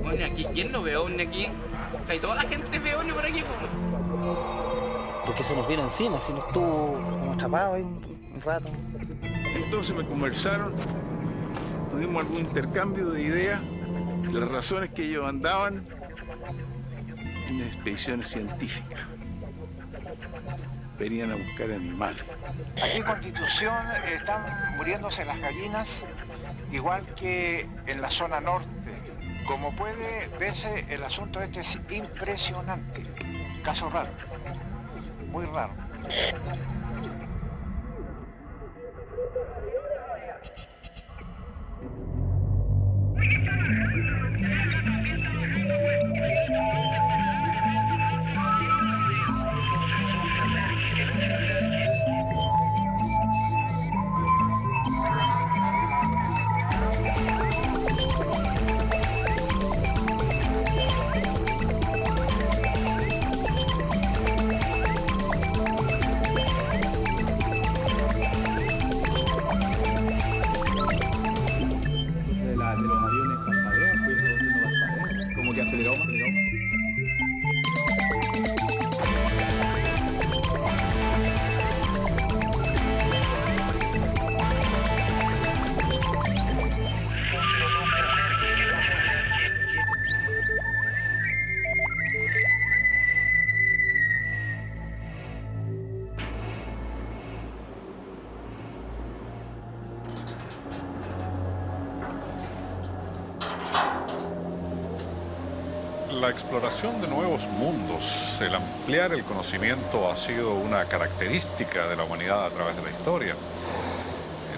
Bueno, aquí, ¿quién no ve ovni aquí? Hay toda la gente ve ovni por aquí, po. Porque se nos vino encima, si nos estuvo como atrapado ahí un rato. Entonces me conversaron, tuvimos algún intercambio de ideas, las razones que ellos andaban en expediciones científicas. Venían a buscar animales. Aquí en Constitución están muriéndose las gallinas, igual que en la zona norte. Como puede verse, el asunto este es impresionante. Caso raro, muy raro. De los aviones parpadean, pues estamos viendo parpadean. Como que aceleró más. La exploración de nuevos mundos, el ampliar el conocimiento ha sido una característica de la humanidad a través de la historia.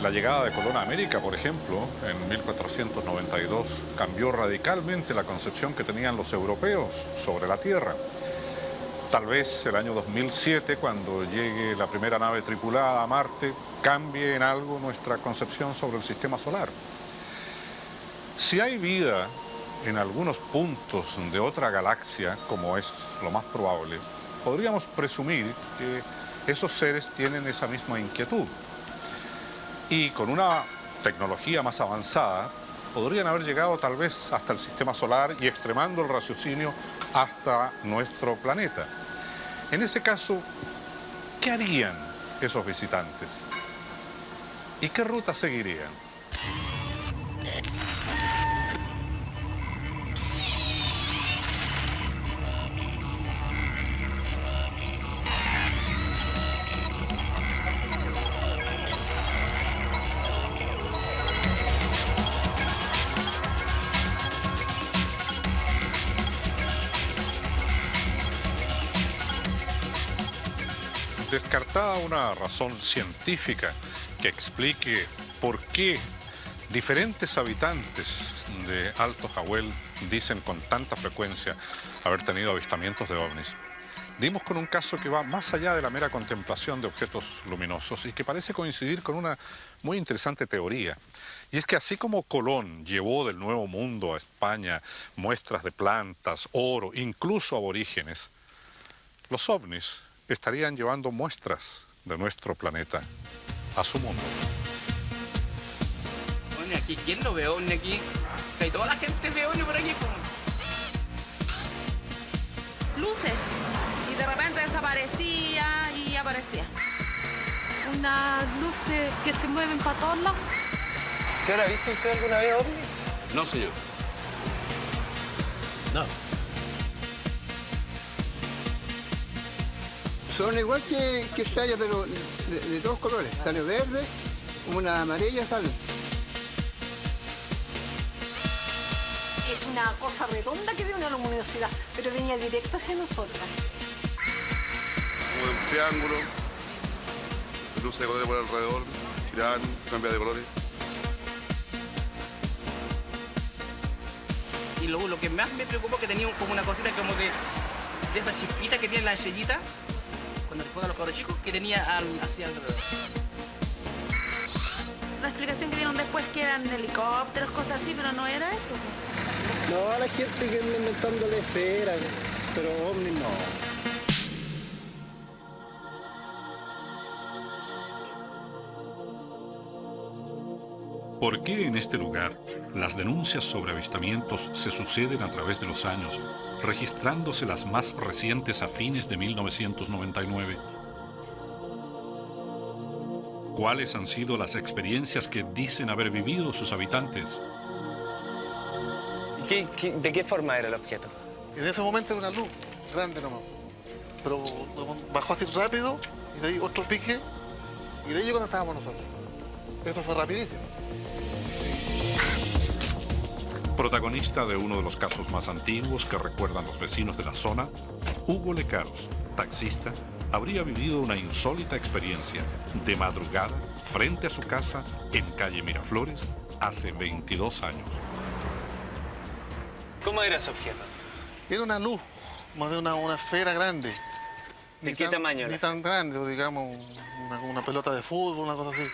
La llegada de Colón a América, por ejemplo, en 1492, cambió radicalmente la concepción que tenían los europeos sobre la Tierra. Tal vez el año 2007, cuando llegue la primera nave tripulada a Marte, cambie en algo nuestra concepción sobre el sistema solar. Si hay vida en algunos puntos de otra galaxia, como es lo más probable, podríamos presumir que esos seres tienen esa misma inquietud. Y con una tecnología más avanzada, podrían haber llegado tal vez hasta el sistema solar y extremando el raciocinio hasta nuestro planeta. En ese caso, ¿qué harían esos visitantes? ¿Y qué ruta seguirían? Descartada una razón científica que explique por qué diferentes habitantes de Alto Jahuel dicen con tanta frecuencia haber tenido avistamientos de ovnis, dimos con un caso que va más allá de la mera contemplación de objetos luminosos y que parece coincidir con una muy interesante teoría. Y es que así como Colón llevó del Nuevo Mundo a España muestras de plantas, oro, incluso aborígenes, los ovnis estarían llevando muestras de nuestro planeta a su mundo. Bueno, aquí, ¿quién no ve ovni aquí? Hay toda la gente ve ovni por aquí, po. Luces. Y de repente desaparecía y aparecía. Unas luces que se mueven para todos lados. ¿Señora, ha visto usted alguna vez ovnis? No sé yo. No. Son igual que estrellas, pero de todos colores. Sale verde, una amarilla sale. Es una cosa redonda que ve una luminosidad, pero venía directo hacia nosotras. Como un triángulo, luces de colores por alrededor, giran, cambian de colores. Y lo que más me preocupó es que tenía como una cosita como de esa chispita que tiene la estrellita, cuando te juegan los cabros chicos, que tenía hacia alrededor. La explicación que dieron después que eran helicópteros, cosas así, pero no era eso. No, a la gente que anda inventándole cera, pero ovnis no. ¿Por qué en este lugar Las denuncias sobre avistamientos se suceden a través de los años, registrándose las más recientes a fines de 1999. ¿Cuáles han sido las experiencias que dicen haber vivido sus habitantes? ¿De qué forma era el objeto? En ese momento era una luz grande nomás, pero bajó así rápido y de ahí otro pique y de ahí cuando estábamos nosotros. Eso fue rapidísimo. Protagonista de uno de los casos más antiguos que recuerdan los vecinos de la zona, Hugo Lecaros, taxista, habría vivido una insólita experiencia de madrugada frente a su casa en calle Miraflores hace 22 años. ¿Cómo era ese objeto? Era una luz, más de una esfera grande. ¿De qué tamaño era? Ni tan grande, digamos, una pelota de fútbol, una cosa así.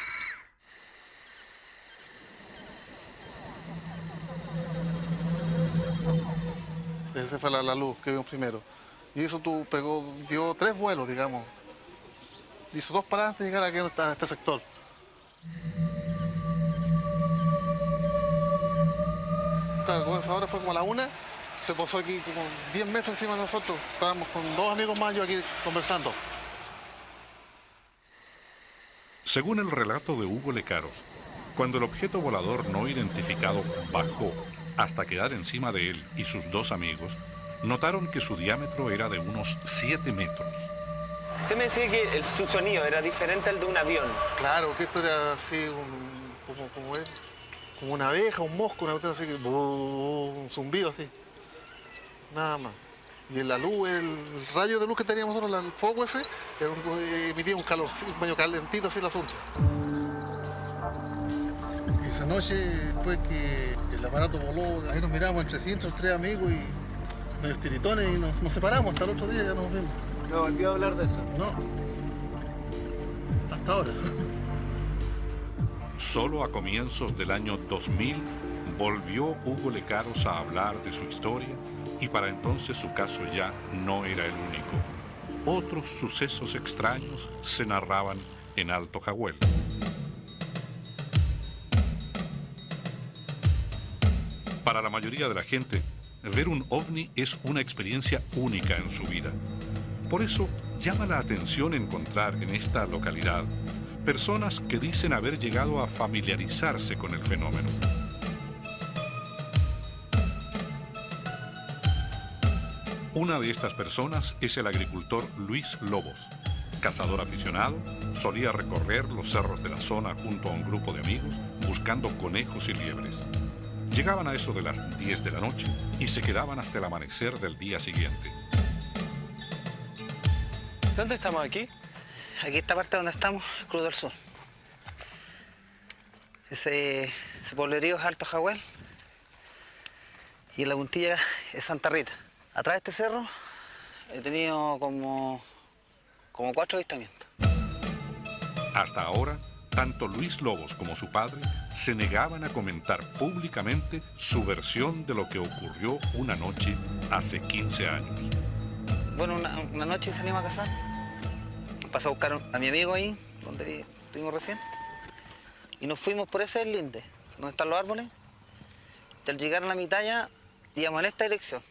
Esa fue la luz que vimos primero. Y eso dio 3 vuelos, digamos. Hizo 2 paradas de llegar aquí a este sector. Claro, con esa hora fue como a la 1, se posó aquí como 10 metros encima de nosotros. Estábamos con 2 amigos más yo aquí conversando. Según el relato de Hugo Lecaros, cuando el objeto volador no identificado bajó hasta quedar encima de él y sus 2 amigos, notaron que su diámetro era de unos 7 metros. Usted me decía que su sonido era diferente al de un avión. Claro, que esto era así, como una abeja, un mosco, una cuestión así, un zumbido así. Nada más. Y en la luz, el rayo de luz que teníamos nosotros, el foco ese, emitía un calor medio calentito así el asunto. Esa noche, después que el aparato voló, ahí nos miramos entre sí, entre los 3 amigos y medio tiritones y nos separamos. Hasta el otro día ya nos vimos. ¿No volvió a hablar de eso? No. Hasta ahora. Solo a comienzos del año 2000 volvió Hugo Lecaros a hablar de su historia y para entonces su caso ya no era el único. Otros sucesos extraños se narraban en Alto Jahuel. Para la mayoría de la gente, ver un ovni es una experiencia única en su vida. Por eso llama la atención encontrar en esta localidad personas que dicen haber llegado a familiarizarse con el fenómeno. Una de estas personas es el agricultor Luis Lobos. Cazador aficionado, solía recorrer los cerros de la zona junto a un grupo de amigos buscando conejos y liebres. Llegaban a eso de las 10 de la noche y se quedaban hasta el amanecer del día siguiente. ¿Dónde estamos aquí? Aquí esta parte donde estamos, Cruz del Sur. Ese poblerío es Alto Jahuel y la puntilla es Santa Rita. Atrás de este cerro he tenido como 4 avistamientos. Hasta ahora, tanto Luis Lobos como su padre se negaban a comentar públicamente su versión de lo que ocurrió una noche hace 15 años. Bueno, una noche salimos a cazar. Pasó a buscar a mi amigo ahí, donde estuvimos recién. Y nos fuimos por ese deslinde, donde están los árboles. Y al llegar a la mitad ya, íbamos en esta dirección.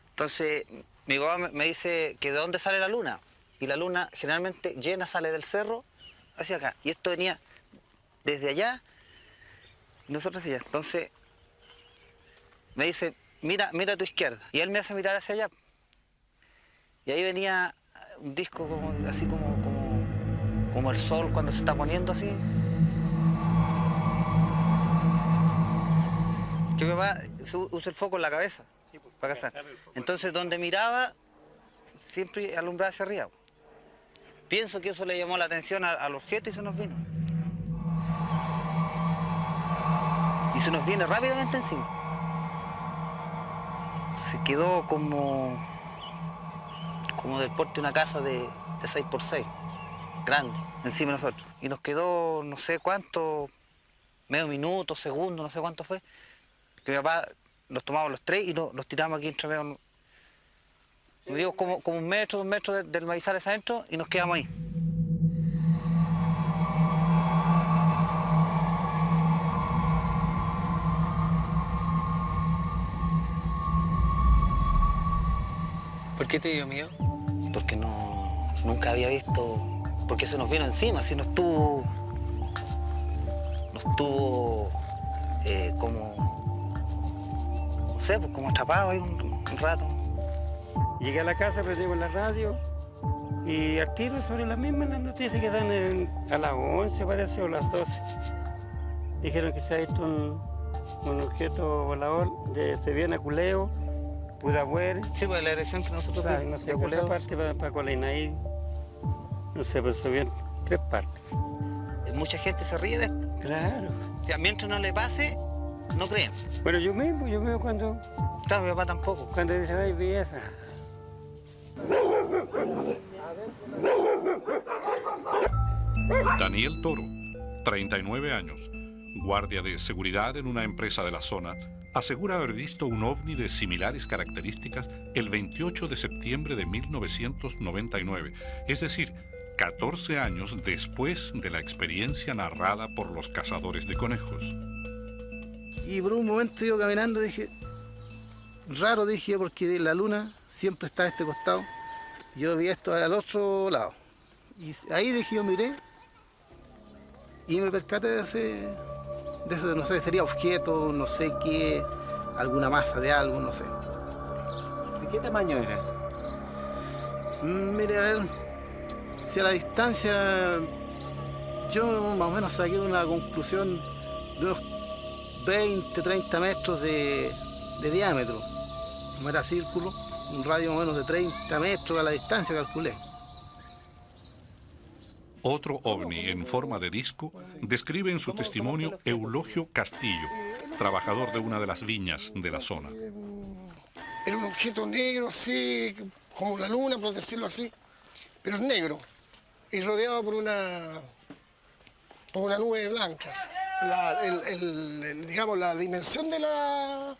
Entonces, mi papá me dice que de dónde sale la luna. Y la luna generalmente llena sale del cerro hacia acá. Y esto venía desde allá y nosotros hacia allá. Entonces, me dice, mira a tu izquierda. Y él me hace mirar hacia allá. Y ahí venía un disco así como el sol cuando se está poniendo así. Que mi papá usa el foco en la cabeza para cazar. Entonces donde miraba siempre alumbraba hacia arriba. Pienso que eso le llamó la atención al objeto y se nos vino. Y se nos viene rápidamente encima. Se quedó como del porte de una casa de 6x6, grande, encima de nosotros. Y nos quedó no sé cuánto, medio minuto, segundo, no sé cuánto fue, que mi papá los tomamos los 3 y los tiramos aquí entre medio. Nos dimos como 1 metro, 2 metros del maizales adentro y nos quedamos ahí. ¿Por qué te dio miedo? Porque nunca había visto, porque se nos vino encima, así nos tuvo como, no sé, pues como atrapado ahí un rato. Llegué a la casa, prendimos la radio y al tiro sobre las mismas las noticias que dan a las 11 parece o las 12. Dijeron que se ha visto un objeto volador se viene a Culeo, Pudahuel. Sí, pues la dirección que nosotros vimos. No sé, por esa parte para Colainaí, no sé, pero se vieron 3 partes. Mucha gente se ríe de esto. Claro. O sea, mientras no le pase, no creen. Bueno, yo mismo cuando... Claro, mi papá tampoco. Cuando dice, ay, vi esa. Daniel Toro, 39 años, guardia de seguridad en una empresa de la zona, asegura haber visto un ovni de similares características el 28 de septiembre de 1999, es decir, 14 años después de la experiencia narrada por los cazadores de conejos. Y por un momento yo caminando dije, raro dije, porque la luna siempre está a este costado. Yo vi esto al otro lado. Y ahí dije, yo miré y me percaté de ese, no sé, sería objeto, no sé qué, alguna masa de algo, no sé. ¿De qué tamaño era esto? Mire, a ver, si a la distancia yo más o menos saqué una conclusión de unos 20, 30 metros de diámetro. No era círculo, un radio más o menos de 30 metros a la distancia, calculé. Otro ovni en forma de disco describe en su testimonio Eulogio Castillo, trabajador de una de las viñas de la zona. Era un objeto negro, así, como la luna, por decirlo así, pero es negro y rodeado por una nube blanca. Digamos, la dimensión de la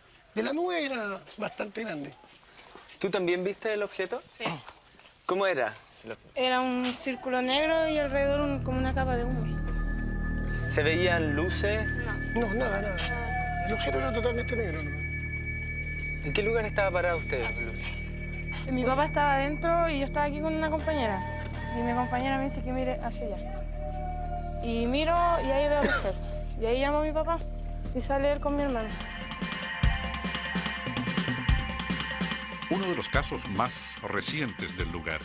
nube era bastante grande. ¿Tú también viste el objeto? Sí. ¿Cómo era? Era un círculo negro y alrededor como una capa de humo. ¿Se veían luces? No, nada. El objeto era totalmente negro. ¿En qué lugar estaba parado usted? Mi papá estaba adentro y yo estaba aquí con una compañera. Y mi compañera me dice que mire hacia allá. Y miro y ahí veo el objeto. Y ahí llamo a mi papá y sale él con mi hermano. Uno de los casos más recientes del lugar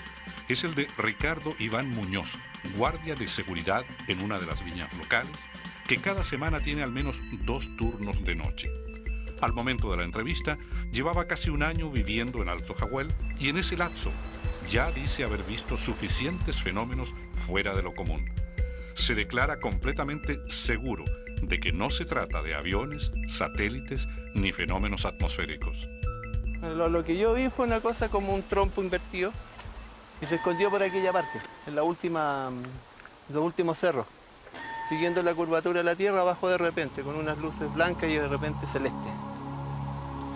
es el de Ricardo Iván Muñoz, guardia de seguridad en una de las viñas locales, que cada semana tiene al menos 2 turnos de noche. Al momento de la entrevista, llevaba casi un año viviendo en Alto Jahuel y en ese lapso ya dice haber visto suficientes fenómenos fuera de lo común. Se declara completamente seguro de que no se trata de aviones, satélites ni fenómenos atmosféricos. Lo que yo vi fue una cosa como un trompo invertido y se escondió por aquella parte, en los últimos cerros, siguiendo la curvatura de la Tierra abajo de repente, con unas luces blancas y de repente celestes.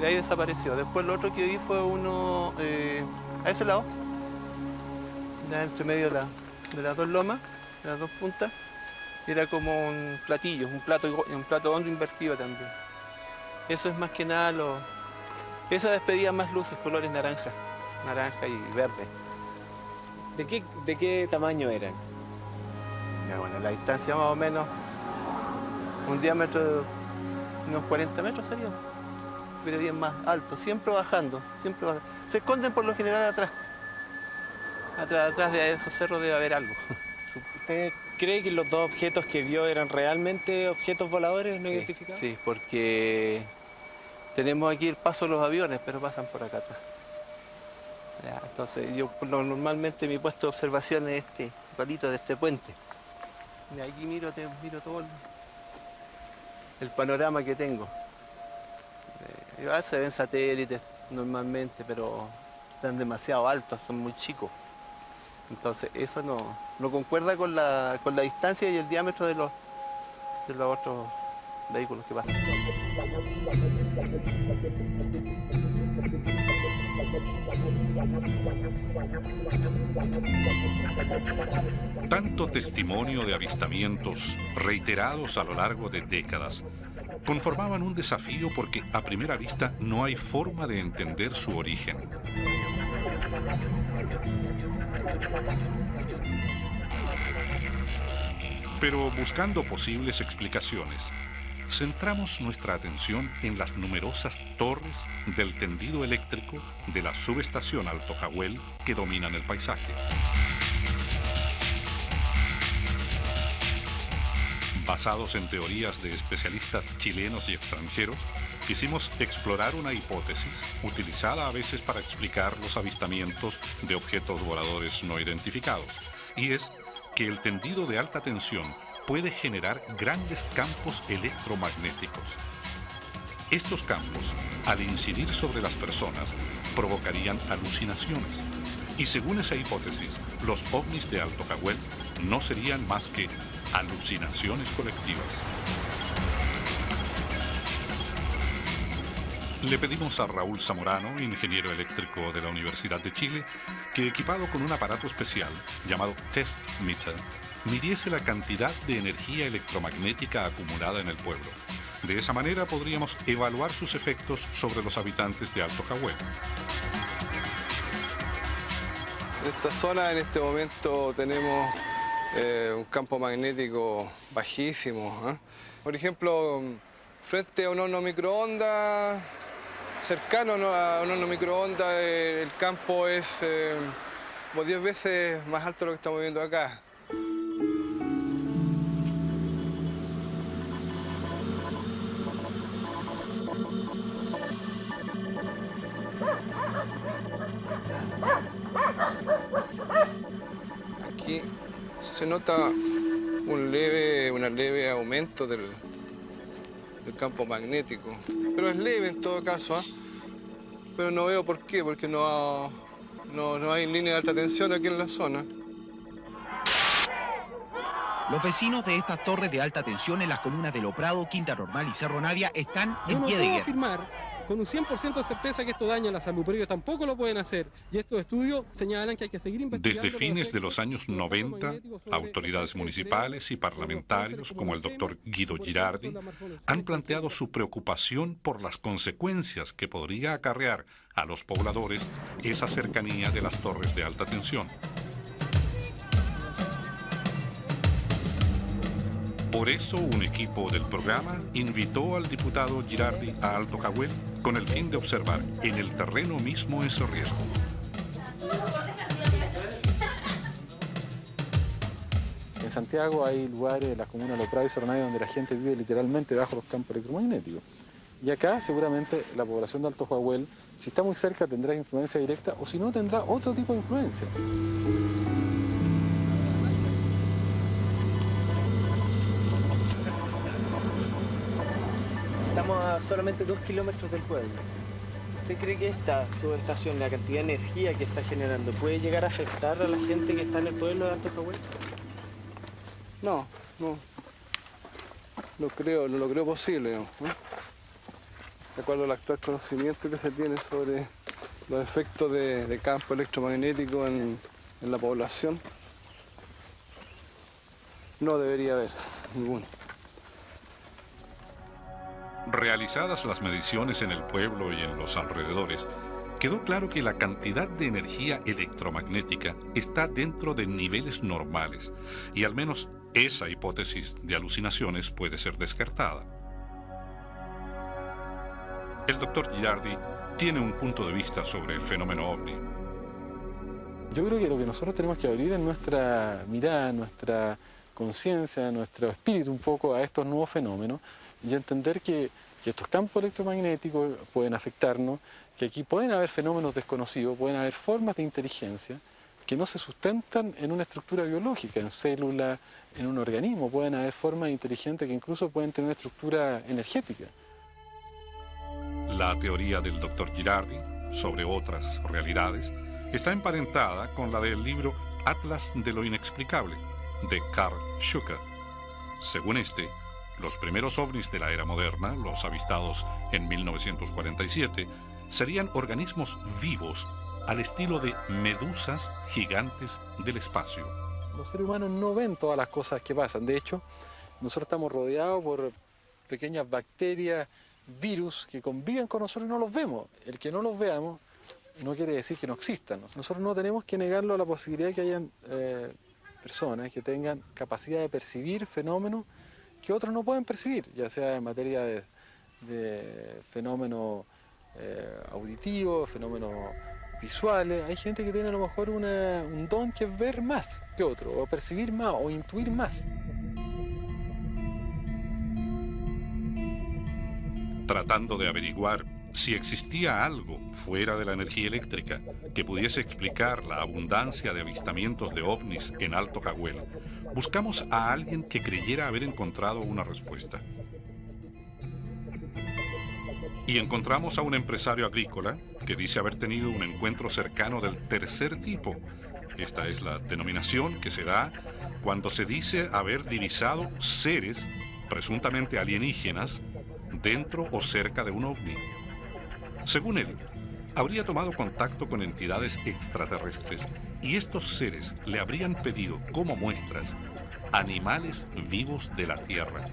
De ahí desapareció. Después lo otro que vi fue uno a ese lado, ya entre medio de las 2 lomas, de las 2 puntas, era como un platillo, un plato hondo invertido también. Eso es más que nada esa despedía más luces, colores naranja y verde. ¿De qué tamaño eran? Ya, bueno, la distancia más o menos, un diámetro de unos 40 metros sería, pero bien más alto, siempre bajando. Se esconden por lo general atrás de esos cerros debe haber algo. ¿Usted cree que los 2 objetos que vio eran realmente objetos voladores no identificados? Sí, porque tenemos aquí el paso de los aviones, pero pasan por acá atrás. Ya, entonces yo normalmente mi puesto de observación es este palito de este puente. Y aquí miro todo el panorama que tengo. Se ven satélites normalmente, pero están demasiado altos, son muy chicos. Entonces eso no concuerda con la distancia y el diámetro de los otros vehículos que pasan. Tanto testimonio de avistamientos reiterados a lo largo de décadas conformaban un desafío porque a primera vista no hay forma de entender su origen. Pero buscando posibles explicaciones, centramos nuestra atención en las numerosas torres del tendido eléctrico de la subestación Alto Jahuel que dominan el paisaje. Basados en teorías de especialistas chilenos y extranjeros, quisimos explorar una hipótesis utilizada a veces para explicar los avistamientos de objetos voladores no identificados, y es que el tendido de alta tensión puede generar grandes campos electromagnéticos. Estos campos, al incidir sobre las personas, provocarían alucinaciones. Y según esa hipótesis, los ovnis de Alto Jahuel no serían más que alucinaciones colectivas. Le pedimos a Raúl Zamorano, ingeniero eléctrico de la Universidad de Chile, que equipado con un aparato especial llamado Test Meter, midiese la cantidad de energía electromagnética acumulada en el pueblo. De esa manera podríamos evaluar sus efectos sobre los habitantes de Alto Jahuel. En esta zona, en este momento, tenemos un campo magnético bajísimo, ¿eh? Por ejemplo, frente a un horno microondas, cercano a un horno microondas, el campo es como 10 veces más alto de lo que estamos viendo acá. Aquí se nota un leve aumento del campo magnético, pero es leve en todo caso, ¿eh? Pero no veo por qué, porque no hay línea de alta tensión aquí en la zona. Los vecinos de estas torres de alta tensión en las comunas de Lo Prado, Quinta Normal y Cerro Navia están en pie de guerra. Yo no puedo afirmar con un 100% de certeza que esto daña la salud, pero ellos tampoco lo pueden hacer. Y estos estudios señalan que hay que seguir investigando. Desde fines de los años 90, autoridades municipales y parlamentarios, como el doctor Guido Girardi, han planteado su preocupación por las consecuencias que podría acarrear a los pobladores esa cercanía de las torres de alta tensión. Por eso, un equipo del programa invitó al diputado Girardi a Alto Jahuel con el fin de observar en el terreno mismo ese riesgo. En Santiago hay lugares de las comunas de Lo Prado y Cerro Navia donde la gente vive literalmente bajo los campos electromagnéticos. Y acá seguramente la población de Alto Jahuel, si está muy cerca, tendrá influencia directa o si no, tendrá otro tipo de influencia. Estamos a solamente 2 kilómetros del pueblo. ¿Usted cree que esta subestación, la cantidad de energía que está generando, puede llegar a afectar a la gente que está en el pueblo de Alto Jahuel? No lo creo posible, digamos, ¿eh? De acuerdo al actual conocimiento que se tiene sobre los efectos de campo electromagnético en la población, no debería haber ninguno. Realizadas las mediciones en el pueblo y en los alrededores, quedó claro que la cantidad de energía electromagnética está dentro de niveles normales y al menos esa hipótesis de alucinaciones puede ser descartada. El doctor Girardi tiene un punto de vista sobre el fenómeno ovni. Yo creo que lo que nosotros tenemos que abrir es nuestra mirada, nuestra conciencia, nuestro espíritu un poco a estos nuevos fenómenos y entender que estos campos electromagnéticos pueden afectarnos, que aquí pueden haber fenómenos desconocidos, pueden haber formas de inteligencia que no se sustentan en una estructura biológica, en células, en un organismo. Pueden haber formas inteligentes que incluso pueden tener una estructura energética. La teoría del doctor Girardi sobre otras realidades está emparentada con la del libro Atlas de lo Inexplicable, de Karl Schucker. Según este, los primeros ovnis de la era moderna, los avistados en 1947, serían organismos vivos al estilo de medusas gigantes del espacio. Los seres humanos no ven todas las cosas que pasan. De hecho, nosotros estamos rodeados por pequeñas bacterias, virus que conviven con nosotros y no los vemos. El que no los veamos no quiere decir que no existan. Nosotros no tenemos que negarlo a la posibilidad de que hayan personas que tengan capacidad de percibir fenómenos que otros no pueden percibir, ya sea en materia de fenómenos auditivos, fenómenos visuales. Hay gente que tiene a lo mejor un don que es ver más que otro, o percibir más, o intuir más. Tratando de averiguar si existía algo fuera de la energía eléctrica que pudiese explicar la abundancia de avistamientos de ovnis en Alto Jahuel, buscamos a alguien que creyera haber encontrado una respuesta. Y encontramos a un empresario agrícola que dice haber tenido un encuentro cercano del tercer tipo. Esta es la denominación que se da cuando se dice haber divisado seres presuntamente alienígenas dentro o cerca de un ovni. Según él, habría tomado contacto con entidades extraterrestres y estos seres le habrían pedido como muestras animales vivos de la Tierra.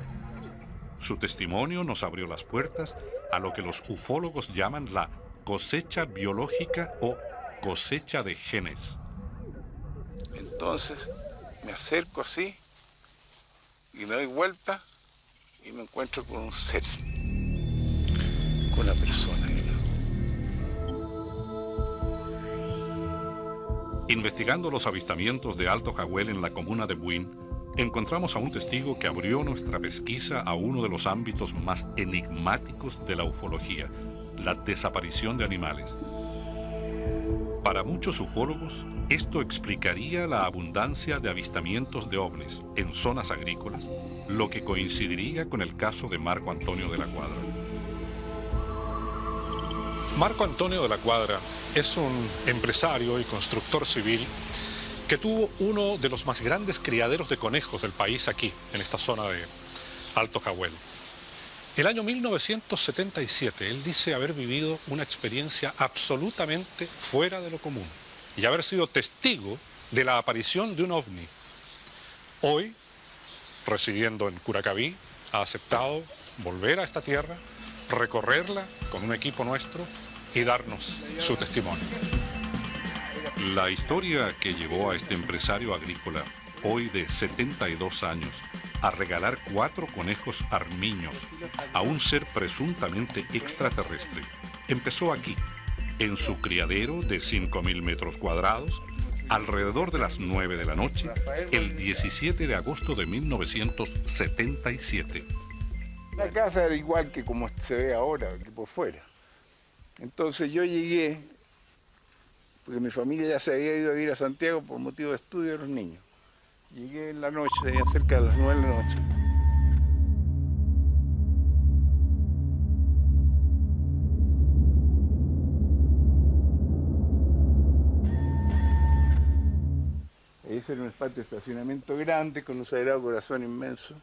Su testimonio nos abrió las puertas a lo que los ufólogos llaman la cosecha biológica o cosecha de genes. Entonces me acerco así y me doy vuelta y me encuentro con un ser, con una persona. Investigando los avistamientos de Alto Jahuel en la comuna de Buin, encontramos a un testigo que abrió nuestra pesquisa a uno de los ámbitos más enigmáticos de la ufología, la desaparición de animales. Para muchos ufólogos, esto explicaría la abundancia de avistamientos de ovnis en zonas agrícolas, lo que coincidiría con el caso de Marco Antonio de la Cuadra. Marco Antonio de la Cuadra es un empresario y constructor civil que tuvo uno de los más grandes criaderos de conejos del país aquí, en esta zona de Alto Jahuel. El año 1977, él dice haber vivido una experiencia absolutamente fuera de lo común y haber sido testigo de la aparición de un ovni. Hoy, residiendo en Curacaví, ha aceptado volver a esta tierra, recorrerla con un equipo nuestro y darnos su testimonio. La historia que llevó a este empresario agrícola, hoy de 72 años, a regalar 4 conejos armiños a un ser presuntamente extraterrestre, empezó aquí, en su criadero de 5.000 metros cuadrados, alrededor de las 9 de la noche, el 17 de agosto de 1977. La casa era igual que como se ve ahora, que por fuera. Entonces yo llegué, porque mi familia ya se había ido a vivir a Santiago por motivo de estudio de los niños. Llegué en la noche, tenía cerca de las 9 de la noche. Ese era un espacio de estacionamiento grande con un Sagrado Corazón inmenso.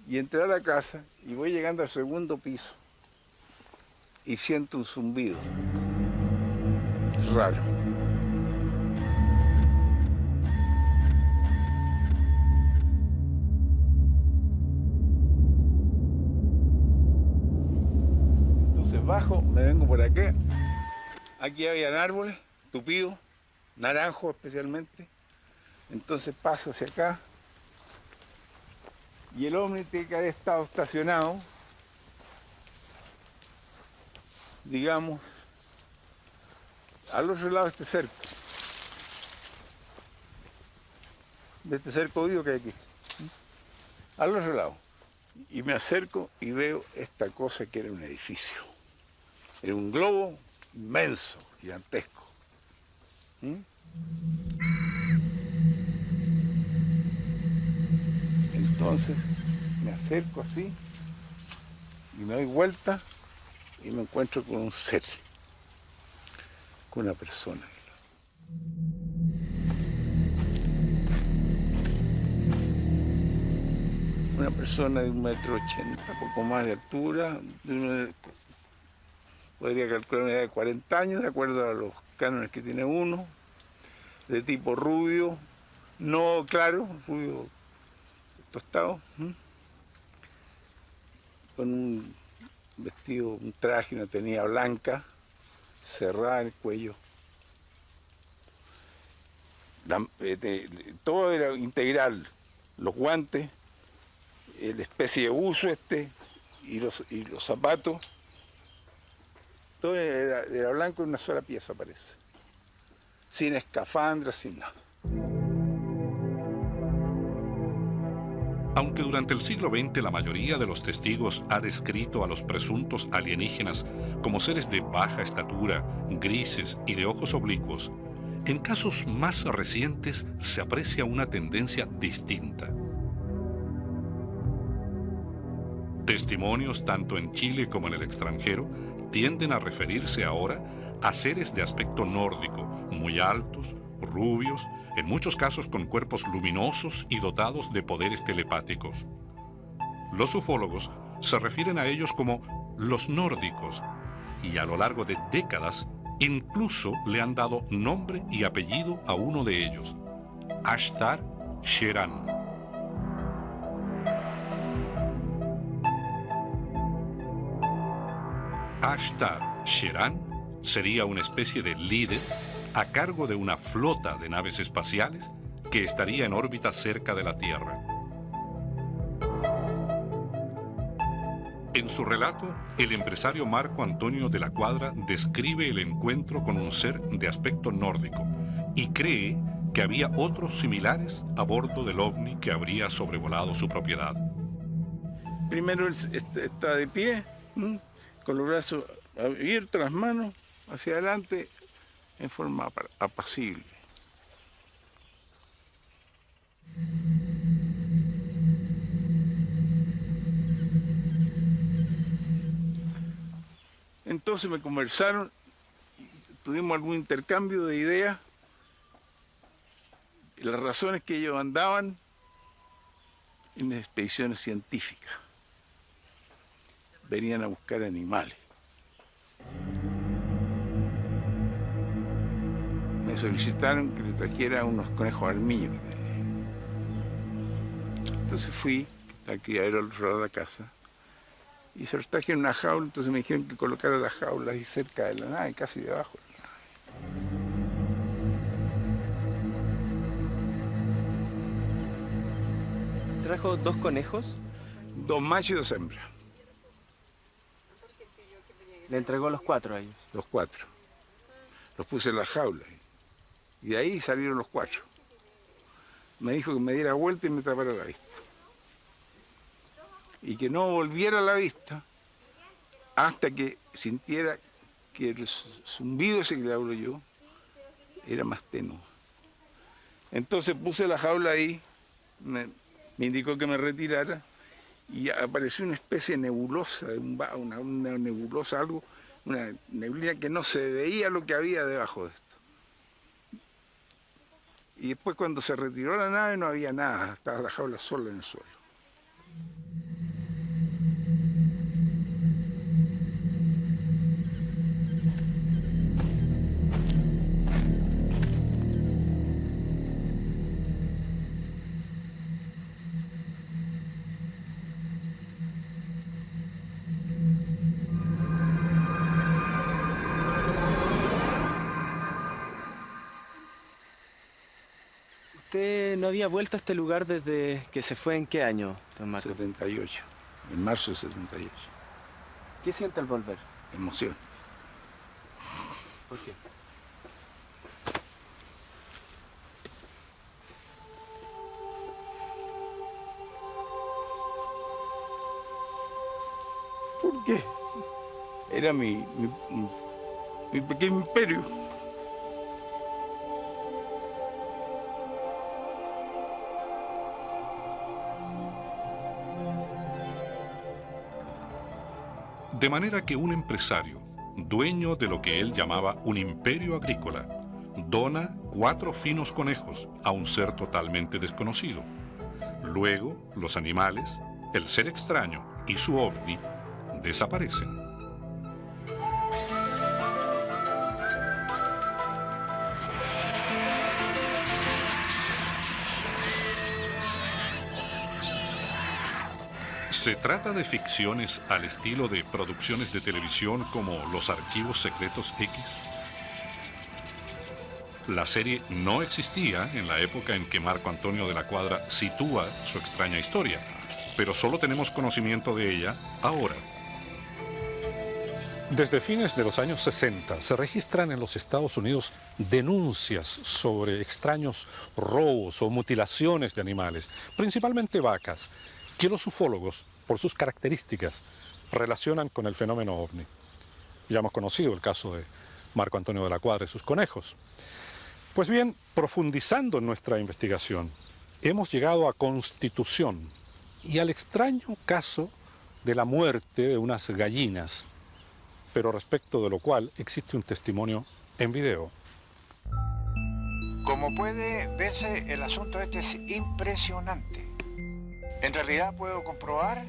Y entré a la casa y voy llegando al segundo piso y siento un zumbido raro. Entonces bajo, me vengo por acá. Aquí habían árboles, tupidos, naranjos especialmente. Entonces paso hacia acá. Y el ovni tiene que haber estado estacionado, digamos, al otro lado de este cerco. De este cerco vivo que hay aquí. Al otro lado. Y me acerco y veo esta cosa que era un edificio. Era un globo inmenso, gigantesco. Entonces me acerco así y me doy vuelta y me encuentro con un ser, con una persona. Una persona de 1,80 m, poco más de altura, podría calcular una edad de 40 años, de acuerdo a los cánones que tiene uno, de tipo rubio, no claro, rubio tostado, con un vestido, un traje, una tenida blanca, cerrada en el cuello. Todo era integral, los guantes, la especie de buzo y los zapatos, todo era blanco en una sola pieza, parece. Sin escafandra, sin nada. Aunque durante el siglo XX la mayoría de los testigos ha descrito a los presuntos alienígenas como seres de baja estatura, grises y de ojos oblicuos, en casos más recientes se aprecia una tendencia distinta. Testimonios tanto en Chile como en el extranjero tienden a referirse ahora a seres de aspecto nórdico, muy altos, rubios, en muchos casos con cuerpos luminosos y dotados de poderes telepáticos. Los ufólogos se refieren a ellos como los nórdicos y a lo largo de décadas incluso le han dado nombre y apellido a uno de ellos, Ashtar Sheran. Ashtar Sheran sería una especie de líder a cargo de una flota de naves espaciales que estaría en órbita cerca de la Tierra. En su relato, el empresario Marco Antonio de la Cuadra describe el encuentro con un ser de aspecto nórdico y cree que había otros similares a bordo del ovni que habría sobrevolado su propiedad. Primero él está de pie, con los brazos abiertos, las manos hacia adelante, en forma apacible. Entonces me conversaron, tuvimos algún intercambio de ideas, las razones que ellos andaban en expediciones científicas. Venían a buscar animales. Me solicitaron que le trajera unos conejos armiños que tenía. Entonces fui, al criadero al otro lado de la casa, y se los traje en una jaula, entonces me dijeron que colocara la jaula ahí cerca de la nave, casi debajo de la nave. ¿Trajo 2 conejos? 2 machos y 2 hembras. ¿Le entregó los 4 a ellos? Los 4. Los puse en la jaula. Y de ahí salieron los 4. Me dijo que me diera vuelta y me tapara la vista. Y que no volviera a la vista hasta que sintiera que el zumbido ese que le hablo yo era más tenue. Entonces puse la jaula ahí, me indicó que me retirara y apareció una especie de nebulosa, una nebulosa, algo, una neblina que no se veía lo que había debajo de esto. Y después cuando se retiró la nave no había nada, estaba la jaula sola en el suelo. ¿Usted no había vuelto a este lugar desde que se fue en qué año, don Marco? 78, en marzo de 78. ¿Qué siente al volver? Emoción. ¿Por qué? ¿Por qué? Era mi pequeño imperio. De manera que un empresario, dueño de lo que él llamaba un imperio agrícola, dona 4 finos conejos a un ser totalmente desconocido. Luego, los animales, el ser extraño y su ovni desaparecen. ¿Se trata de ficciones al estilo de producciones de televisión como Los Archivos Secretos X? La serie no existía en la época en que Marco Antonio de la Cuadra sitúa su extraña historia, pero solo tenemos conocimiento de ella ahora. Desde fines de los años 60 se registran en los Estados Unidos denuncias sobre extraños robos o mutilaciones de animales, principalmente vacas, que los ufólogos, por sus características, relacionan con el fenómeno ovni. Ya hemos conocido el caso de Marco Antonio de la Cuadra y sus conejos. Pues bien, profundizando en nuestra investigación, hemos llegado a Constitución y al extraño caso de la muerte de unas gallinas, pero respecto de lo cual existe un testimonio en video. Como puede verse, el asunto este es impresionante. En realidad puedo comprobar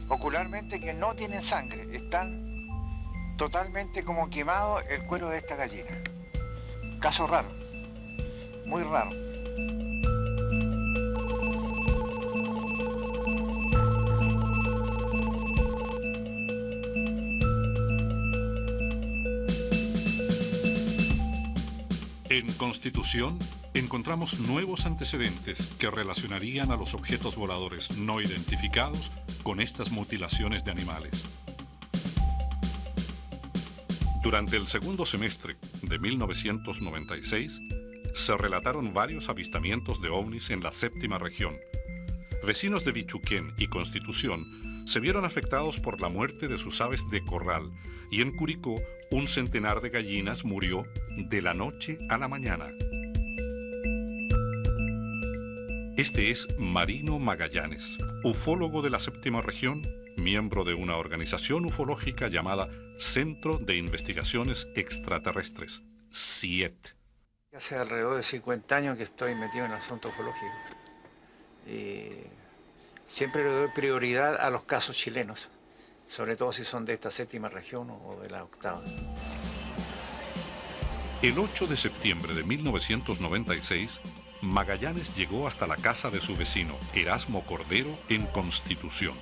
ocularmente que no tienen sangre, están totalmente como quemado el cuero de esta gallina. Caso raro, muy raro. En Constitución encontramos nuevos antecedentes que relacionarían a los objetos voladores no identificados con estas mutilaciones de animales. Durante el segundo semestre de 1996 se relataron varios avistamientos de ovnis en la séptima región. Vecinos de Bichuquén y Constitución se vieron afectados por la muerte de sus aves de corral y en Curicó un centenar de gallinas murió de la noche a la mañana. Este es Marino Magallanes, ufólogo de la séptima región, miembro de una organización ufológica llamada Centro de Investigaciones Extraterrestres, CIET. Hace alrededor de 50 años que estoy metido en el asunto ufológico. Y siempre le doy prioridad a los casos chilenos, sobre todo si son de esta séptima región o de la octava. El 8 de septiembre de 1996, Magallanes llegó hasta la casa de su vecino, Erasmo Cordero, en Constitución.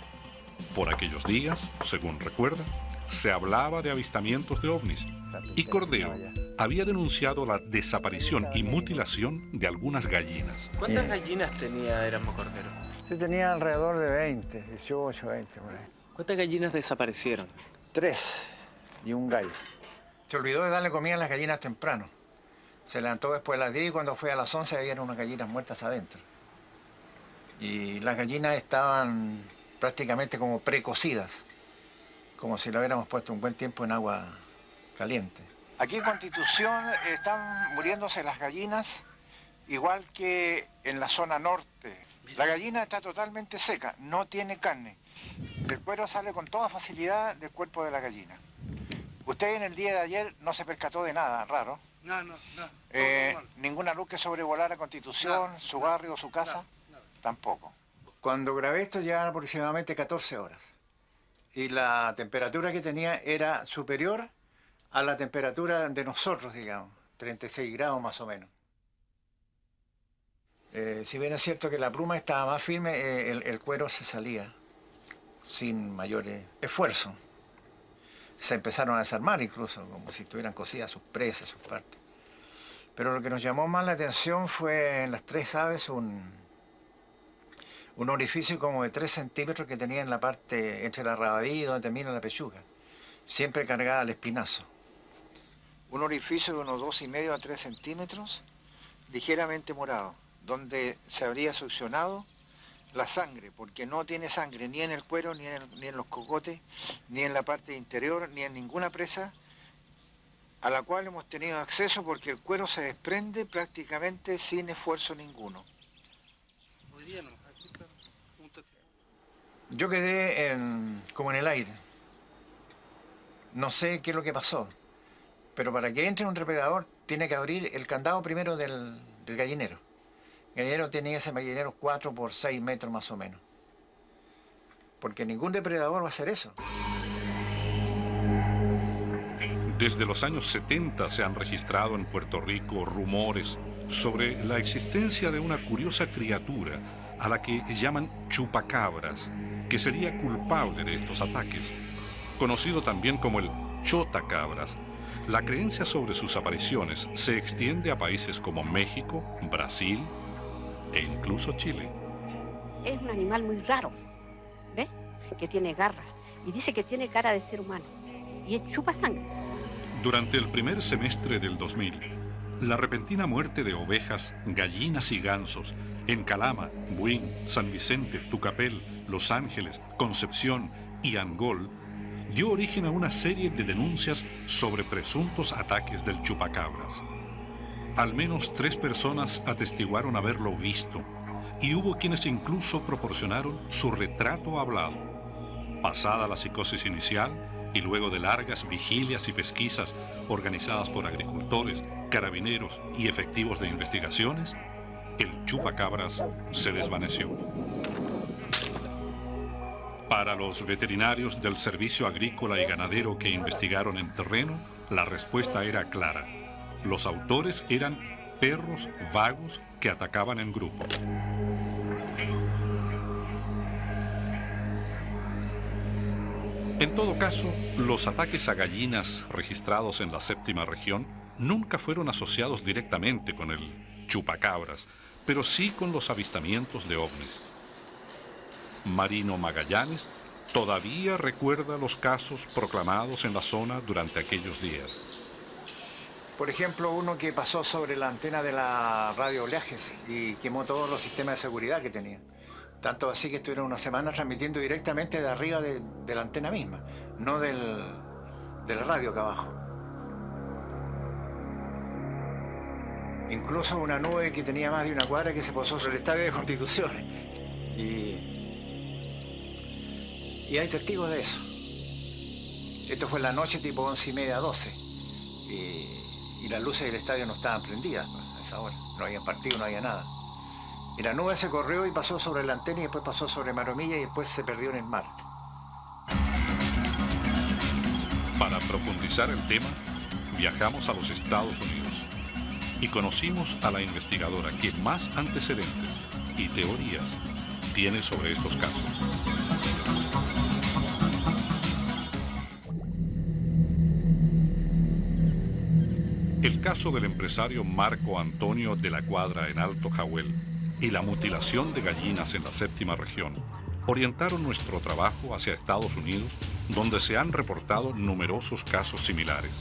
Por aquellos días, según recuerda, se hablaba de avistamientos de ovnis y Cordero había denunciado la desaparición y mutilación de algunas gallinas. ¿Cuántas gallinas tenía Erasmo Cordero? Yo tenía alrededor de 20, 18, 20 por ahí. ¿Cuántas gallinas desaparecieron? 3 y un gallo. Se olvidó de darle comida a las gallinas temprano. Se levantó después de las 10 y cuando fue a las 11 había unas gallinas muertas adentro. Y las gallinas estaban prácticamente como precocidas, como si lo hubiéramos puesto un buen tiempo en agua caliente. Aquí en Constitución están muriéndose las gallinas, igual que en la zona norte. La gallina está totalmente seca, no tiene carne. El cuero sale con toda facilidad del cuerpo de la gallina. Usted en el día de ayer no se percató de nada raro. No. Ninguna luz que sobrevolara Constitución, su barrio, su casa, tampoco. Cuando grabé esto llevaban aproximadamente 14 horas. Y la temperatura que tenía era superior a la temperatura de nosotros, digamos, 36 grados más o menos. Si bien es cierto que la pluma estaba más firme, el cuero se salía sin mayores esfuerzos. Se empezaron a desarmar incluso, como si estuvieran cosidas sus presas, sus partes. Pero lo que nos llamó más la atención fue en las 3 aves un orificio como de 3 centímetros que tenía en la parte entre la rabadilla donde termina la pechuga, siempre cargada al espinazo. Un orificio de unos 2,5 a 3 centímetros, ligeramente morado, donde se habría succionado la sangre, porque no tiene sangre ni en el cuero, ni en los cocotes, ni en la parte interior, ni en ninguna presa a la cual hemos tenido acceso, porque el cuero se desprende prácticamente sin esfuerzo ninguno. Yo quedé como en el aire. No sé qué es lo que pasó, pero para que entre un depredador tiene que abrir el candado primero del gallinero. El gallinero tenía ese gallinero 4 por 6 metros más o menos. Porque ningún depredador va a hacer eso. Desde los años 70 se han registrado en Puerto Rico rumores sobre la existencia de una curiosa criatura a la que llaman chupacabras, que sería culpable de estos ataques. Conocido también como el chotacabras, la creencia sobre sus apariciones se extiende a países como México, Brasil e incluso Chile. Es un animal muy raro, ¿ves? Que tiene garras y dice que tiene cara de ser humano y chupa sangre. Durante el primer semestre del 2000, la repentina muerte de ovejas, gallinas y gansos en Calama, Buin, San Vicente, Tucapel, Los Ángeles, Concepción y Angol dio origen a una serie de denuncias sobre presuntos ataques del chupacabras. Al menos 3 personas atestiguaron haberlo visto y hubo quienes incluso proporcionaron su retrato hablado. Pasada la psicosis inicial y luego de largas vigilias y pesquisas organizadas por agricultores, carabineros y efectivos de investigaciones, el chupacabras se desvaneció. Para los veterinarios del Servicio Agrícola y Ganadero que investigaron en terreno, la respuesta era clara. Los autores eran perros vagos que atacaban en grupo. En todo caso, los ataques a gallinas registrados en la séptima región nunca fueron asociados directamente con el chupacabras, pero sí con los avistamientos de ovnis. Marino Magallanes todavía recuerda los casos proclamados en la zona durante aquellos días. Por ejemplo, uno que pasó sobre la antena de la radio Oleajes y quemó todos los sistemas de seguridad que tenían. Tanto así que estuvieron una semana transmitiendo directamente de arriba de la antena misma, no del radio acá abajo. Incluso una nube que tenía más de una cuadra que se posó sobre el Estadio de Constitución. Y hay testigos de eso. Esto fue en la noche tipo 11:30, 12. Y las luces del estadio no estaban prendidas a esa hora. No había partido, no había nada. Y la nube se corrió y pasó sobre la antena y después pasó sobre Maromilla y después se perdió en el mar. Para profundizar el tema, viajamos a los Estados Unidos y conocimos a la investigadora que más antecedentes y teorías tiene sobre estos casos. El caso del empresario Marco Antonio de la Cuadra en Alto Jahuel y la mutilación de gallinas en la séptima región orientaron nuestro trabajo hacia Estados Unidos, donde se han reportado numerosos casos similares.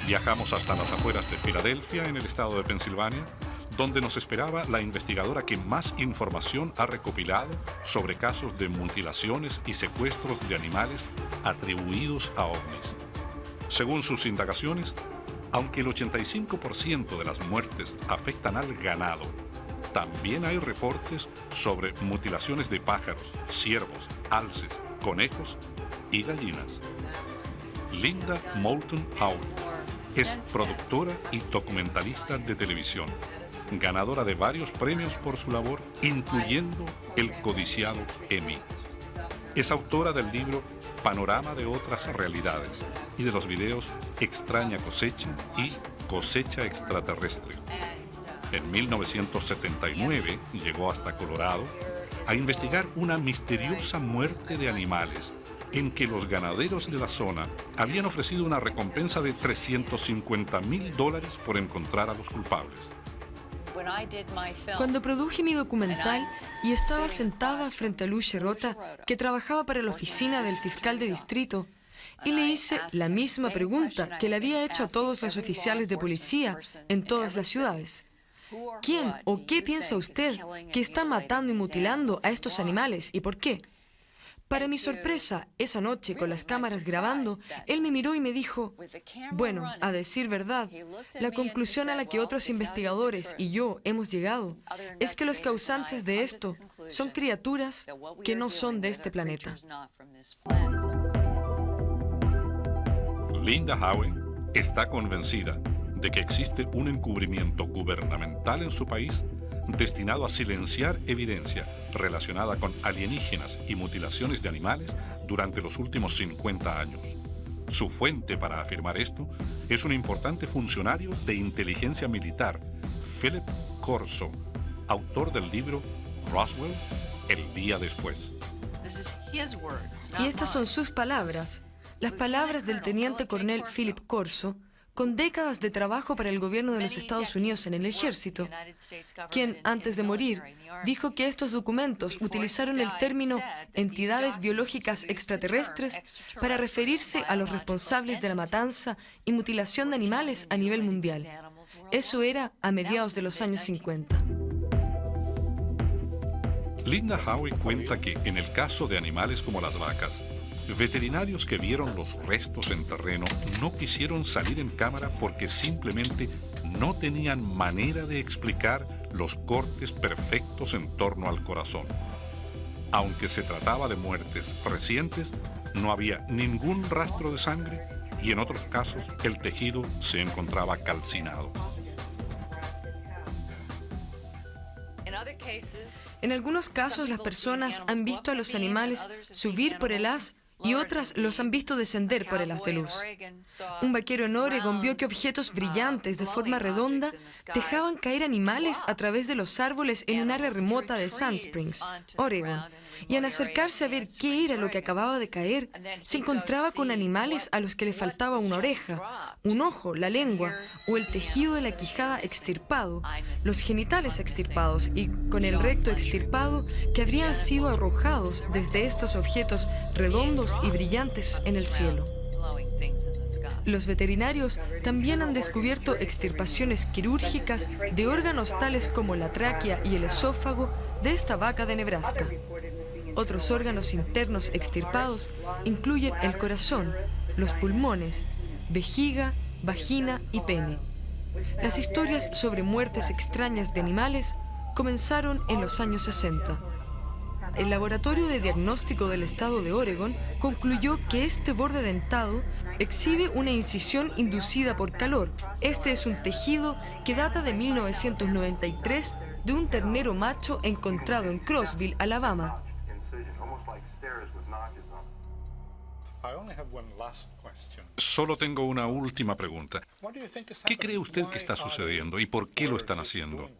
Viajamos hasta las afueras de Filadelfia, en el estado de Pensilvania, donde nos esperaba la investigadora que más información ha recopilado sobre casos de mutilaciones y secuestros de animales atribuidos a ovnis. Según sus indagaciones, aunque el 85% de las muertes afectan al ganado, también hay reportes sobre mutilaciones de pájaros, ciervos, alces, conejos y gallinas. Linda Moulton Howe es productora y documentalista de televisión, ganadora de varios premios por su labor, incluyendo el codiciado Emmy. Es autora del libro Panorama de otras realidades y de los videos Extraña cosecha y Cosecha extraterrestre. En 1979 llegó hasta Colorado a investigar una misteriosa muerte de animales en que los ganaderos de la zona habían ofrecido una recompensa de $350,000 por encontrar a los culpables. Cuando produje mi documental y estaba sentada frente a Luz Sherrota, que trabajaba para la oficina del fiscal de distrito, y le hice la misma pregunta que le había hecho a todos los oficiales de policía en todas las ciudades. ¿Quién o qué piensa usted que está matando y mutilando a estos animales y por qué? Para mi sorpresa, esa noche con las cámaras grabando, él me miró y me dijo, bueno, a decir verdad, la conclusión a la que otros investigadores y yo hemos llegado es que los causantes de esto son criaturas que no son de este planeta. Linda Howe está convencida de que existe un encubrimiento gubernamental en su país destinado a silenciar evidencia relacionada con alienígenas y mutilaciones de animales durante los últimos 50 años. Su fuente para afirmar esto es un importante funcionario de inteligencia militar, Philip Corso, autor del libro Roswell, el día después. Y estas son sus palabras, las palabras del teniente coronel Philip Corso, con décadas de trabajo para el gobierno de los Estados Unidos en el ejército, quien, antes de morir, dijo que estos documentos utilizaron el término entidades biológicas extraterrestres para referirse a los responsables de la matanza y mutilación de animales a nivel mundial. Eso era a mediados de los años 50. Linda Howe cuenta que en el caso de animales como las vacas, veterinarios que vieron los restos en terreno no quisieron salir en cámara porque simplemente no tenían manera de explicar los cortes perfectos en torno al corazón. Aunque se trataba de muertes recientes, no había ningún rastro de sangre y en otros casos el tejido se encontraba calcinado. En algunos casos, las personas han visto a los animales subir por el haz y otras los han visto descender por el haz de luz. Un vaquero en Oregon vio que objetos brillantes de forma redonda dejaban caer animales a través de los árboles en un área remota de Sand Springs, Oregon. Y al acercarse a ver qué era lo que acababa de caer, se encontraba con animales a los que le faltaba una oreja, un ojo, la lengua o el tejido de la quijada extirpado, los genitales extirpados y con el recto extirpado que habrían sido arrojados desde estos objetos redondos y brillantes en el cielo. Los veterinarios también han descubierto extirpaciones quirúrgicas de órganos tales como la tráquea y el esófago de esta vaca de Nebraska. Otros órganos internos extirpados incluyen el corazón, los pulmones, vejiga, vagina y pene. Las historias sobre muertes extrañas de animales comenzaron en los años 60. El Laboratorio de Diagnóstico del Estado de Oregon concluyó que este borde dentado exhibe una incisión inducida por calor. Este es un tejido que data de 1993 de un ternero macho encontrado en Crossville, Alabama. Solo tengo una última pregunta. ¿Qué cree usted que está sucediendo y por qué lo están haciendo?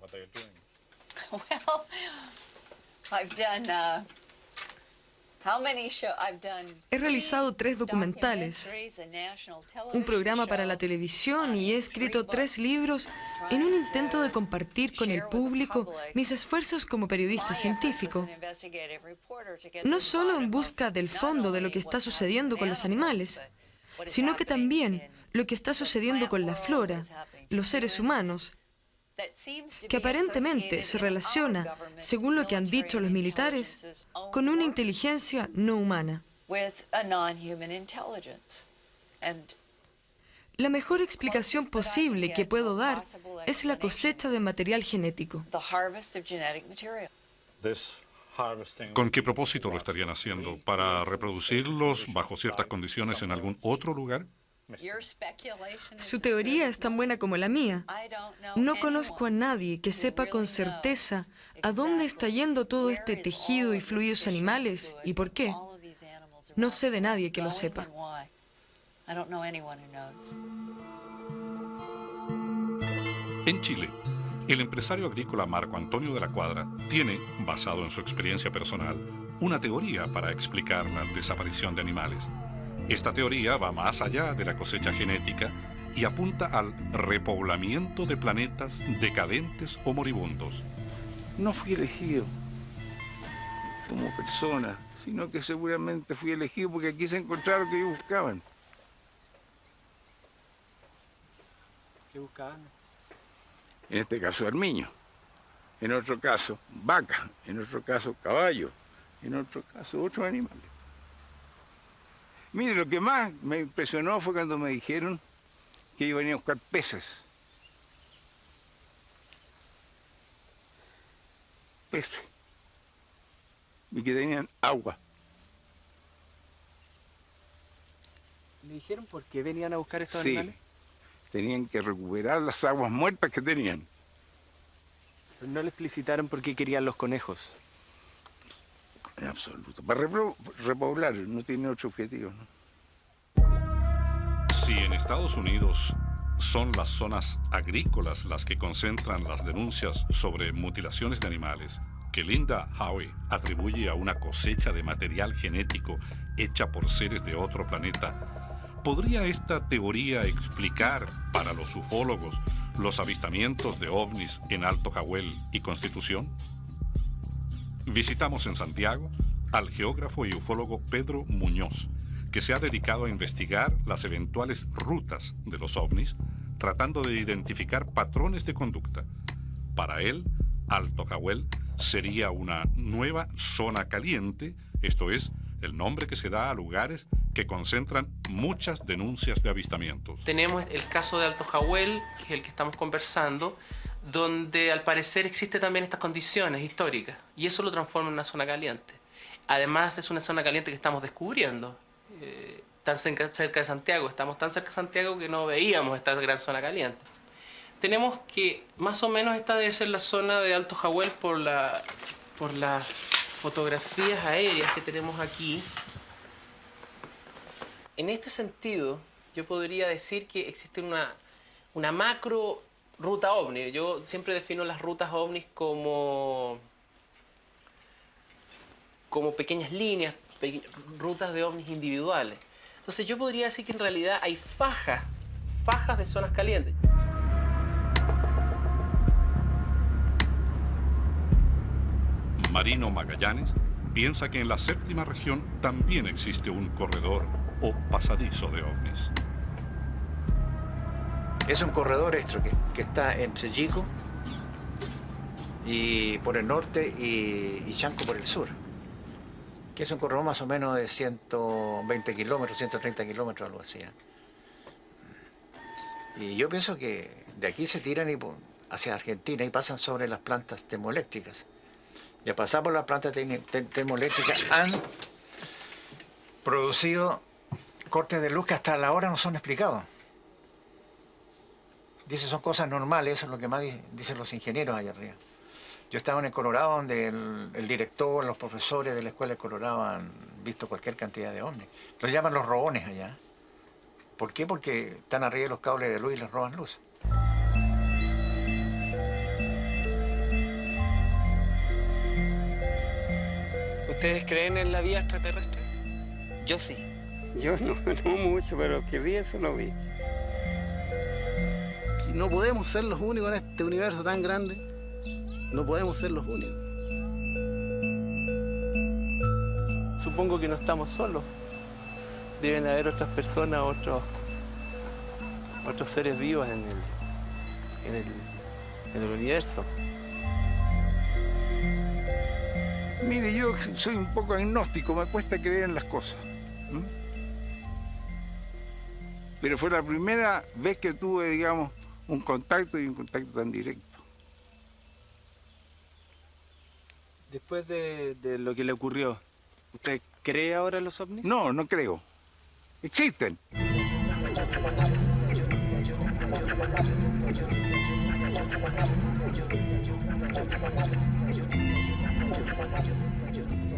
He realizado 3 documentales, un programa para la televisión y he escrito 3 libros en un intento de compartir con el público mis esfuerzos como periodista científico. No solo en busca del fondo de lo que está sucediendo con los animales, sino que también lo que está sucediendo con la flora, los seres humanos, que aparentemente se relaciona, según lo que han dicho los militares, con una inteligencia no humana. La mejor explicación posible que puedo dar es la cosecha de material genético. ¿Con qué propósito lo estarían haciendo? ¿Para reproducirlos bajo ciertas condiciones en algún otro lugar? Su teoría es tan buena como la mía. No conozco a nadie que sepa con certeza a dónde está yendo todo este tejido y fluidos animales y por qué. No sé de nadie que lo sepa. En Chile, el empresario agrícola Marco Antonio de la Cuadra tiene, basado en su experiencia personal, una teoría para explicar la desaparición de animales. Esta teoría va más allá de la cosecha genética y apunta al repoblamiento de planetas decadentes o moribundos. No fui elegido como persona, sino que seguramente fui elegido porque aquí se encontraron lo que ellos buscaban. ¿Qué buscaban? En este caso armiño, en otro caso vaca, en otro caso caballo, en otro caso otros animales. Mire, lo que más me impresionó fue cuando me dijeron que ellos venían a buscar peces. Peces. Y que tenían agua. ¿Le dijeron por qué venían a buscar estos Sí. animales? Tenían que recuperar las aguas muertas que tenían. Pero no le explicitaron por qué querían los conejos. En absoluto. Para repoblar, no tiene otro objetivo, ¿no? Si en Estados Unidos son las zonas agrícolas las que concentran las denuncias sobre mutilaciones de animales, que Linda Howe atribuye a una cosecha de material genético hecha por seres de otro planeta, ¿podría esta teoría explicar para los ufólogos los avistamientos de ovnis en Alto Jahuel y Constitución? Visitamos en Santiago al geógrafo y ufólogo Pedro Muñoz, que se ha dedicado a investigar las eventuales rutas de los ovnis, tratando de identificar patrones de conducta. Para él, Alto Jahuel sería una nueva zona caliente, esto es, el nombre que se da a lugares que concentran muchas denuncias de avistamientos. Tenemos el caso de Alto Jahuel, que es el que estamos conversando, donde al parecer existe también estas condiciones históricas, y eso lo transforma en una zona caliente. Además, es una zona caliente que estamos descubriendo. Tan cerca de Santiago, estamos tan cerca de Santiago que no veíamos esta gran zona caliente. Tenemos que más o menos esta debe ser la zona de Alto Jahuel por las fotografías aéreas que tenemos aquí. En este sentido, yo podría decir que existe una macro ruta ovni. Yo siempre defino las rutas ovnis como pequeñas líneas, rutas de ovnis individuales. Entonces yo podría decir que en realidad hay fajas de zonas calientes. Marino Magallanes piensa que en la séptima región también existe un corredor o pasadizo de ovnis. Es un corredor que está entre Yico y por el norte y Chanco por el sur, que es un corredor más o menos de 120 kilómetros, 130 kilómetros, algo así. Y yo pienso que de aquí se tiran hacia Argentina y pasan sobre las plantas termoeléctricas. Y al pasar por las plantas termoeléctricas han producido cortes de luz que hasta la hora no son explicados. Dice, son cosas normales, eso es lo que más dicen los ingenieros allá arriba. Yo estaba en el Colorado donde el director, los profesores de la escuela de Colorado han visto cualquier cantidad de ovnis. Los llaman los robones allá. ¿Por qué? Porque están arriba de los cables de luz y les roban luz. ¿Ustedes creen en la vida extraterrestre? Yo sí. Yo no mucho, pero que vi eso lo vi. Y no podemos ser los únicos en este universo tan grande. No podemos ser los únicos. Supongo que no estamos solos. Deben haber otras personas, otros seres vivos en el universo. Mire, yo soy un poco agnóstico, me cuesta creer en las cosas. Pero fue la primera vez que tuve, digamos, un contacto y un contacto tan directo. Después de lo que le ocurrió, ¿usted cree ahora en los ovnis? No, no creo. Existen.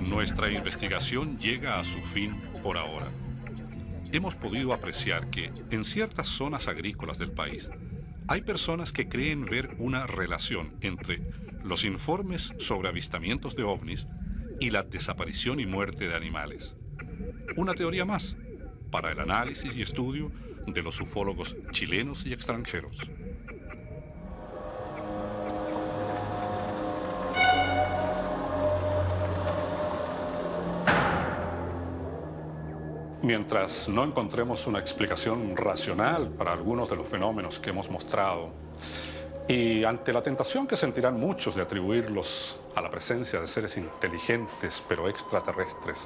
Nuestra investigación llega a su fin por ahora. Hemos podido apreciar que en ciertas zonas agrícolas del país hay personas que creen ver una relación entre los informes sobre avistamientos de ovnis y la desaparición y muerte de animales. Una teoría más para el análisis y estudio de los ufólogos chilenos y extranjeros. Mientras no encontremos una explicación racional para algunos de los fenómenos que hemos mostrado, y ante la tentación que sentirán muchos de atribuirlos a la presencia de seres inteligentes pero extraterrestres,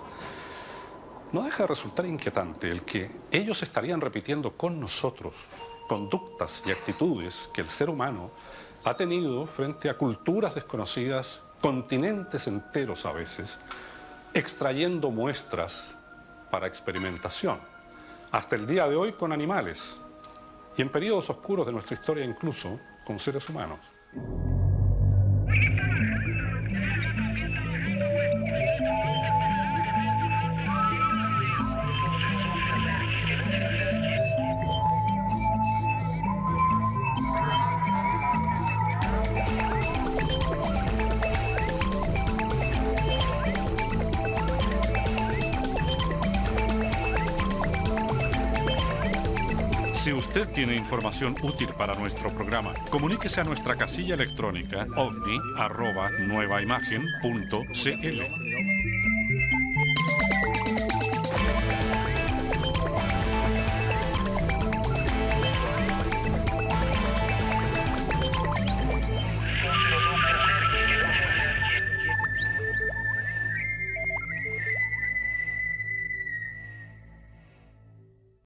no deja de resultar inquietante el que ellos estarían repitiendo con nosotros conductas y actitudes que el ser humano ha tenido frente a culturas desconocidas, continentes enteros a veces, extrayendo muestras para experimentación, hasta el día de hoy con animales, y en periodos oscuros de nuestra historia incluso con seres humanos. Si usted tiene información útil para nuestro programa, comuníquese a nuestra casilla electrónica ovni@nuevaimagen.cl.